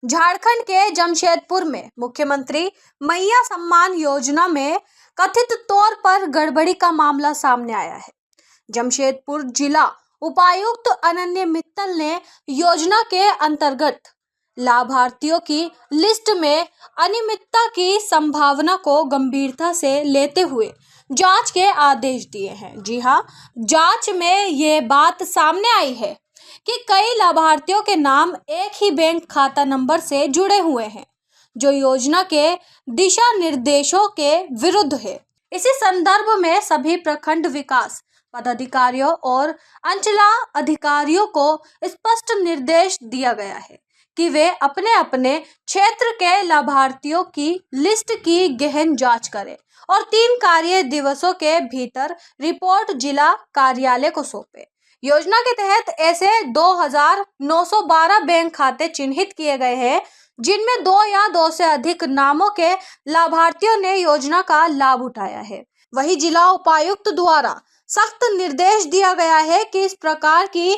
झारखंड के जमशेदपुर में मुख्यमंत्री मैया सम्मान योजना में कथित तौर पर गड़बड़ी का मामला सामने आया है। जमशेदपुर जिला उपायुक्त अनन्य मित्तल ने योजना के अंतर्गत लाभार्थियों की लिस्ट में अनियमितता की संभावना को गंभीरता से लेते हुए जांच के आदेश दिए हैं। जी हां, जांच में ये बात सामने आई है कि कई लाभार्थियों के नाम एक ही बैंक खाता नंबर से जुड़े हुए हैं, जो योजना के दिशा निर्देशों के विरुद्ध है। इसी संदर्भ में सभी प्रखंड विकास पदाधिकारियों और अंचला अधिकारियों को स्पष्ट निर्देश दिया गया है कि वे अपने अपने क्षेत्र के लाभार्थियों की लिस्ट की गहन जांच करें और 3 कार्य दिवसों के भीतर रिपोर्ट जिला कार्यालय को सौंपें। योजना के तहत ऐसे 2912 बैंक खाते चिन्हित किए गए हैं, जिनमें 2 या 2 से अधिक नामों के लाभार्थियों ने योजना का लाभ उठाया है। वहीं जिला उपायुक्त द्वारा सख्त निर्देश दिया गया है कि इस प्रकार की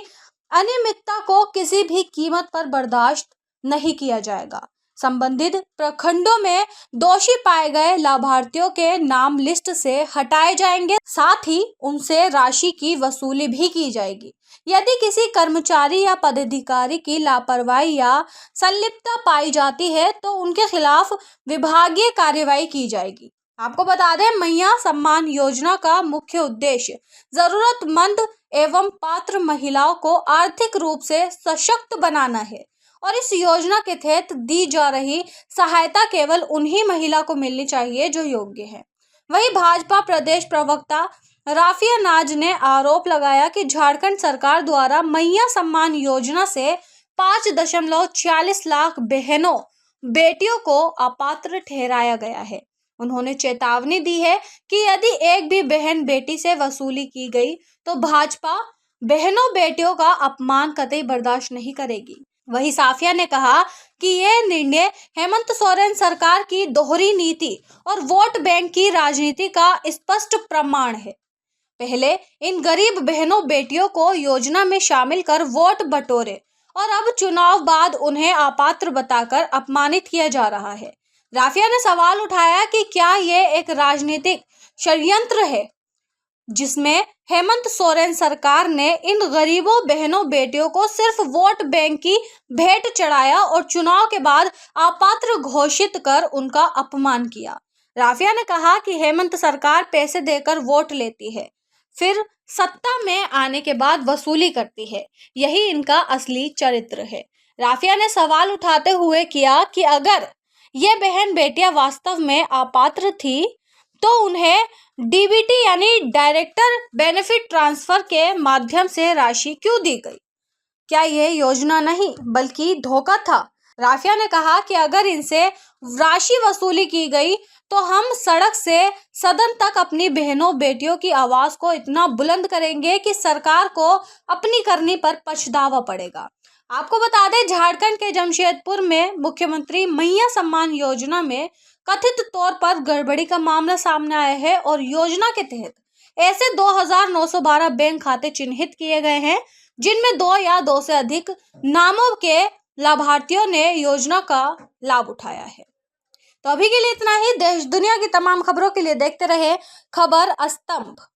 अनियमितता को किसी भी कीमत पर बर्दाश्त नहीं किया जाएगा। संबंधित प्रखंडों में दोषी पाए गए लाभार्थियों के नाम लिस्ट से हटाए जाएंगे, साथ ही उनसे राशि की वसूली भी की जाएगी। यदि किसी कर्मचारी या पदाधिकारी की लापरवाही या संलिप्तता पाई जाती है तो उनके खिलाफ विभागीय कार्यवाही की जाएगी। आपको बता दें, मैया सम्मान योजना का मुख्य उद्देश्य जरूरतमंद एवं पात्र महिलाओं को आर्थिक रूप से सशक्त बनाना है और इस योजना के तहत दी जा रही सहायता केवल उन्हीं महिला को मिलनी चाहिए जो योग्य है। वहीं भाजपा प्रदेश प्रवक्ता राफिया नाज ने आरोप लगाया कि झारखंड सरकार द्वारा मैया सम्मान योजना से 5.46 लाख बहनों बेटियों को अपात्र ठहराया गया है। उन्होंने चेतावनी दी है कि यदि एक भी बहन बेटी से वसूली की गई तो भाजपा बहनों बेटियों का अपमान कतई बर्दाश्त नहीं करेगी। वहीं साफिया ने कहा कि यह निर्णय हेमंत सोरेन सरकार की दोहरी नीति और वोट बैंक की राजनीति का स्पष्ट प्रमाण है। पहले इन गरीब बहनों बेटियों को योजना में शामिल कर वोट बटोरे और अब चुनाव बाद उन्हें अपात्र बताकर अपमानित किया जा रहा है। राफिया ने सवाल उठाया कि क्या ये एक राजनीतिक षड्यंत्र है जिसमें हेमंत सोरेन सरकार ने इन गरीबों बहनों बेटियों को सिर्फ वोट बैंक की भेंट चढ़ाया और चुनाव के बाद अपात्र घोषित कर उनका अपमान किया। राफिया ने कहा कि हेमंत सरकार पैसे देकर वोट लेती है, फिर सत्ता में आने के बाद वसूली करती है, यही इनका असली चरित्र है। राफिया ने सवाल उठाते हुए किया कि अगर ये बहन बेटियां वास्तव में अपात्र थी तो उन्हें डीबीटी यानी डायरेक्टर बेनिफिट ट्रांसफर के माध्यम से राशि क्यों दी गई? क्या यह योजना नहीं बल्कि धोखा था? राफिया ने कहा कि अगर इनसे राशि वसूली की गई तो हम सड़क से सदन तक अपनी बहनों बेटियों की आवाज को इतना बुलंद करेंगे कि सरकार को अपनी करनी पर पछतावा पड़ेगा। आपको बता दें, झारखंड के जमशेदपुर में मुख्यमंत्री मैया सम्मान योजना में कथित तौर पर गड़बड़ी का मामला सामने आया है और योजना के तहत ऐसे 2912 बैंक खाते चिन्हित किए गए हैं, जिनमें 2 या 2 से अधिक नामों के लाभार्थियों ने योजना का लाभ उठाया है। तो अभी के लिए इतना ही। देश दुनिया की तमाम खबरों के लिए देखते रहे खबर स्तंभ।